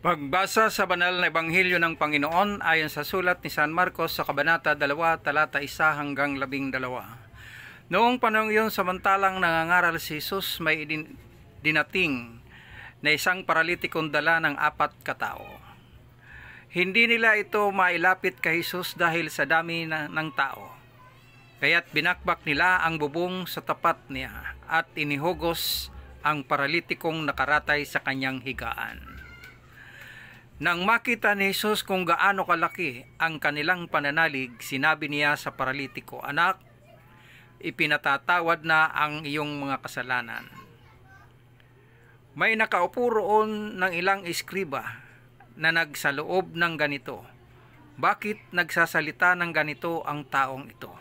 Pagbasa sa banal na ebanghelyo ng Panginoon ayon sa sulat ni San Marcos sa Kabanata 2, talata 1 hanggang 12. Noong panahon iyon, samantalang nangangaral si Jesus, may dinating na isang paralitikong dala ng 4 katao. Hindi nila ito mailapit kay Jesus dahil sa dami ng tao. Kaya't binakbak nila ang bubong sa tapat niya at inihugos ang paralitikong nakaratay sa kanyang higaan. Nang makita ni Jesus kung gaano kalaki ang kanilang pananalig, sinabi niya sa paralitiko, "Anak, ipinatatawad na ang iyong mga kasalanan." May nakaupo roon ng ilang eskriba na nagsaloob ng ganito, "Bakit nagsasalita ng ganito ang taong ito?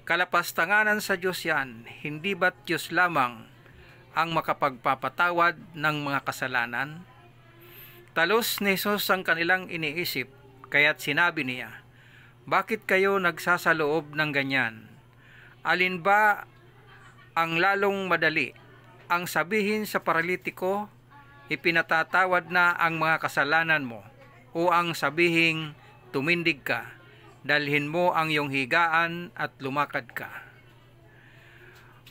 Kalapastanganan sa Diyos yan, hindi ba't Diyos lamang ang makapagpapatawad ng mga kasalanan?" Talos ni Jesus ang kanilang iniisip, kaya't sinabi niya, "Bakit kayo nagsasaloob ng ganyan? Alin ba ang lalong madali? Ang sabihin sa paralitiko, ipinatatawad na ang mga kasalanan mo, o ang sabihing, tumindig ka, dalhin mo ang iyong higaan at lumakad ka?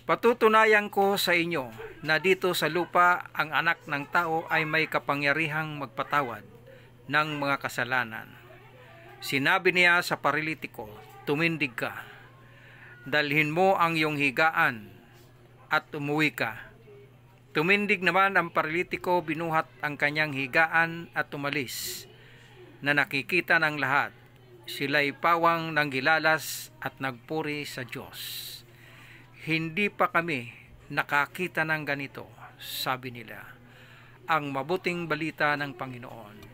Patutunayan ko sa inyo na dito sa lupa ang anak ng tao ay may kapangyarihang magpatawad ng mga kasalanan." Sinabi niya sa paralitiko, "Tumindig ka, dalhin mo ang iyong higaan at umuwi ka." Tumindig naman ang paralitiko, binuhat ang kanyang higaan at umalis, na nakikita ng lahat. Sila'y pawang ng gilalas at nagpuri sa Diyos. "Hindi pa kami nakakita ng ganito," sabi nila. Ang mabuting balita ng Panginoon.